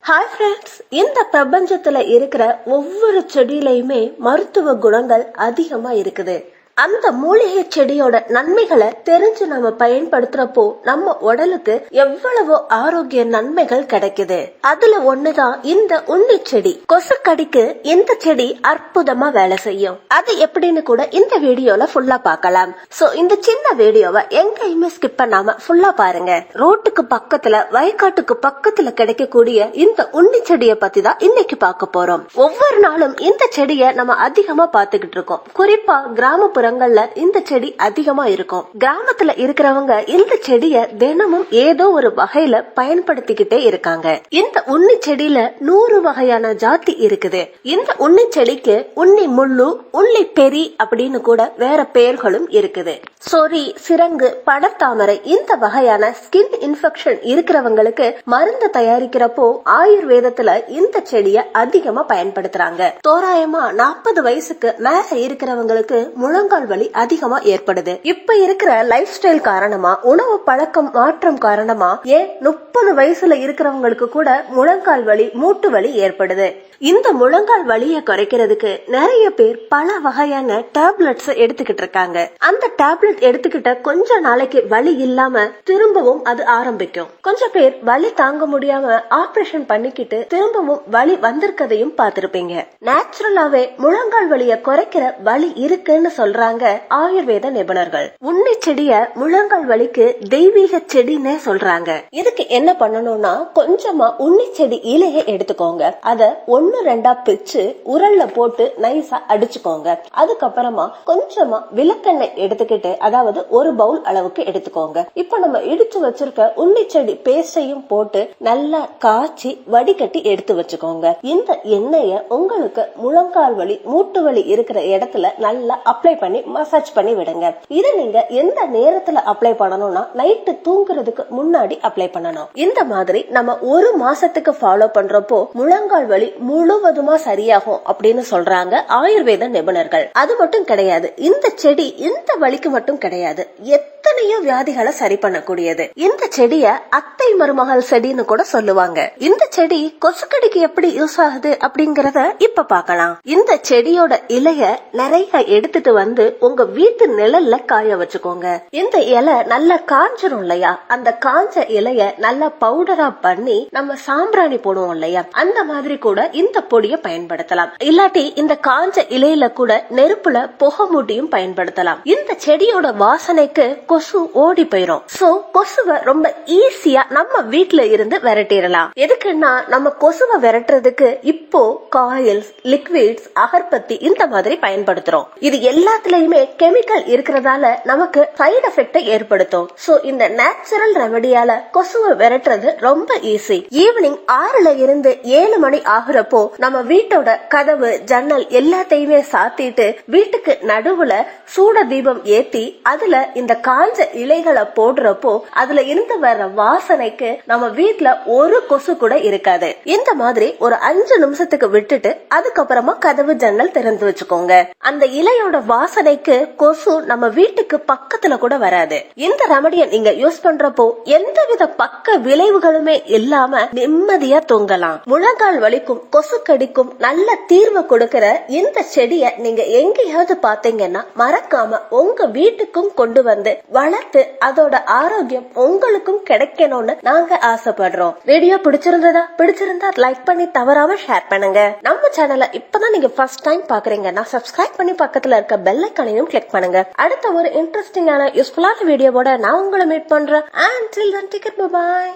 Hi friends, இந்த பிரபஞ்சத்துல இருக்கிற ஒவ்வொரு செடியிலையுமே மருத்துவ குணங்கள் அதிகமா இருக்குது. அந்த மூலிகை செடியோட நன்மைகளை தெரிஞ்சு நம்ம பயன்படுத்துறப்போ நம்ம உடலுக்கு எவ்வளவோ ஆரோக்கிய நன்மைகள் கிடைக்குது. அதுல ஒண்ணுதான் இந்த உண்ணி செடி. கொசுக்கடிக்கு இந்த செடி அற்புதமா வேலை செய்யும். அது எப்படின்னு கூட இந்த வீடியோல ஃபுல்லா பார்க்கலாம். சோ இந்த சின்ன வீடியோவை எங்கேயுமே ஸ்கிப் பண்ணாம ஃபுல்லா பாருங்க. ரோட்டுக்கு பக்கத்துல வயக்காட்டுக்கு பக்கத்துல கிடைக்கக்கூடிய இந்த உண்ணி செடியை பத்தி தான் இன்னைக்கு பார்க்க போறோம். ஒவ்வொரு நாளும் இந்த செடியை நம்ம அதிகமா பாத்துக்கிட்டு இருக்கோம். குறிப்பா கிராமப்புற இந்த செடி அதிகமா இருக்கும். கிராமத்துல இருக்கிறவங்க இந்த செடிய தினமும் ஏதோ ஒரு வகையில பயன்படுத்திக்கிட்டே இருக்காங்க. இந்த உண்ணி செடியில 100 வகையான ஜாதி இருக்குது. இந்த உண்ணி செடிக்கு உண்ணி முள்ளு, உண்ணி பெரி அப்படின்னு கூட வேற பெயர்களும் இருக்குது. சொறி, சிரங்கு, படத்தாமரை இந்த வகையான ஸ்கின் இன்ஃபெக்ஷன் இருக்கிறவங்களுக்கு மருந்து தயாரிக்கிறப்போ ஆயுர்வேதத்துல இந்த செடிய அதிகமா பயன்படுத்துறாங்க. தோராயமா 40 வயசுக்கு மேல இருக்கிறவங்களுக்கு முழங்கால் வலி அதிகமா ஏற்படுது. இப்ப இருக்கிற லைஃப் ஸ்டைல் காரணமா, உணவு பழக்கம் மாற்றம் காரணமா, ஏன் 30 வயசுல இருக்கிறவங்களுக்கு கூட முழங்கால் வலி, மூட்டு வலி ஏற்படுது. இந்த முழங்கால் வலியை குறைக்கிறதுக்கு நிறைய பேர் பல வகையான டேப்லெட்ஸ் எடுத்துக்கிட்டு இருக்காங்க. அந்த டேப்லெட் எடுத்துக்கிட்ட கொஞ்ச நாளைக்கு வலி இல்லாம திரும்பவும் அது ஆரம்பிக்கும். கொஞ்சம் பேர் வலி தாங்க முடியாம ஆபரேஷன் பண்ணிக்கிட்டு திரும்பவும் வலி வந்திருக்கதையும் பார்த்திருப்பீங்க. நேச்சுரலாவே முழங்கால் வலியை குறைக்கிற வலி இருக்குன்னு சொல்றாங்க ஆயுர்வேத நிபுணர்கள். உண்ணி செடிய முழங்கால் வலிக்கு தெய்வீக செடின்னு சொல்றாங்க. இதுக்கு என்ன பண்ணணும்னா, கொஞ்சமா உண்ணி செடி இலையை எடுத்துக்கோங்க. அத 1-2 பிச்சு உரல்ல போட்டு நைஸா அடிச்சுக்கோங்க. அதுக்கப்புறமா கொஞ்சமா விளக்கெண்ணெய் எடுத்துக்கிட்டு, அதாவது 1 பவுல் அளவுக்கு எடுத்துக்கோங்க. இப்ப நம்ம இடிச்சு வச்சிருக்க உண்ணி செடி பேஸ்டையும் போட்டு நல்லா காய்ச்சி வடிகட்டி எடுத்து வச்சுக்கோங்க. இந்த எண்ணெய உங்களுக்கு முழங்கால் வலி, மூட்டு வலி இருக்கிற இடத்துல நல்லா அப்ளை பண்ணி மசாஜ் பண்ணி விடுங்க. இதை நீங்க எந்த நேரத்துல அப்ளை பண்ணணும்னா, நைட்டு தூங்குறதுக்கு முன்னாடி அப்ளை பண்ணணும். இந்த மாதிரி நம்ம 1 மாசத்துக்கு ஃபாலோ பண்றப்போ முழங்கால் வலி முழுவதுமா சரியாகும் அப்படின்னு சொல்றாங்க ஆயுர்வேத நிபுணர்கள். அது மட்டும் கிடையாது, இந்த செடி இந்த வலிக்கு மட்டும் கிடையாது, எத்தனையோ வியாதிகளை சரி பண்ணக்கூடியது. இந்த செடிய அத்தை மருமகள் செடின்னு கூட சொல்லுவாங்க. இந்த செடி கொசுக்கடிக்கு எப்படி யூஸ் ஆகுது அப்படிங்கறத இப்ப பார்க்கலாம். இந்த செடியோட இலைய நிறைய எடுத்துட்டு வந்து உங்க வீட்டு நிழல்ல காய வச்சுக்கோங்க. இந்த இலை நல்லா காஞ்சிரும் இல்லையா, அந்த காஞ்ச இலைய நல்லா பவுடரா பண்ணி நம்ம சாம்பிராணி போடுவோம் இல்லையா, அந்த மாதிரி கூட இந்த பொடியை பயன்படுத்தலாம். இல்லாட்டி இந்த காஞ்ச இலையில கூட நெருப்புல புகை மூட்டியும் பயன்படுத்தலாம். இந்த செடியோட வாசனைக்கு கொசு ஓடி போயிரும். சோ கொசுவை ரொம்ப ஈஸியா நம்ம வீட்டுல இருந்து விரட்டிடலாம். எதுக்குன்னா, நம்ம கொசுவை விரட்டுறதுக்கு இப்போ காயில்ஸ், லிக்விட்ஸ், அகர்பத்தி இந்த மாதிரி பயன்படுத்துறோம். இது எல்லாத்துலயுமே கெமிக்கல் இருக்கிறதால நமக்கு சைடு எஃபெக்ட் ஏற்படுத்தும். சோ இந்த நேச்சுரல் ரெமடியால கொசுவை விரட்டுறது ரொம்ப ஈஸி. ஈவினிங் 6ல இருந்து 7 மணி ஆகுறப்போ நம்ம வீட்டோட கதவு, ஜன்னல் எல்லாத்தையுமே சாத்திட்டு வீட்டுக்கு நடுவுல சூட தீபம் ஏத்தி அதுல இந்த காஞ்ச இலைகளை போடுறப்போ அதுல இருந்து வர வாசனைக்கு நம்ம வீட்டுல ஒரு கொசு கூட இருக்காது. இந்த மாதிரி ஒரு 5 நிமிஷத்துக்கு விட்டுட்டு அதுக்கப்புறமா கதவு, ஜன்னல் திறந்து வச்சுக்கோங்க. அந்த இலையோட வாசனைக்கு கொசு நம்ம வீட்டுக்கு பக்கத்துல கூட வராது. இந்த ரெமடியை நீங்க யூஸ் பண்றப்போ எந்தவித பக்க விளைவுகளுமே இல்லாம நிம்மதியா தூங்கலாம். முழங்கால் வலிக்கும் கொசுக்கடிக்கும் நல்ல தீர்வு கொடுக்கிற இந்த செடிய நீங்க எங்கேயாவது பாத்தீங்கன்னா மறக்காம உங்க வீட்டுக்கும் கொண்டு வந்து வளர்த்து அதோட ஆரோக்கியம் உங்களுக்கும் கிடைக்கணும்னு நாங்க ஆசைப்படுறோம். வீடியோ பிடிச்சிருந்தா லைக் பண்ணி தவறாம ஷேர் பண்ணுங்க. நம்ம சேனலை இப்பதான் நீங்க ஃபர்ஸ்ட் டைம் பாக்குறீங்கன்னா சப்ஸ்கிரைப் பண்ணி பக்கத்துல இருக்க பெல் ஐகானையும் கிளிக் பண்ணுங்க. அடுத்த ஒரு இன்ட்ரெஸ்டிங்கான யூஸ்ஃபுல்லான வீடியோவோட நான் உங்களை மீட் பண்றேன். Until then, take it, bye bye.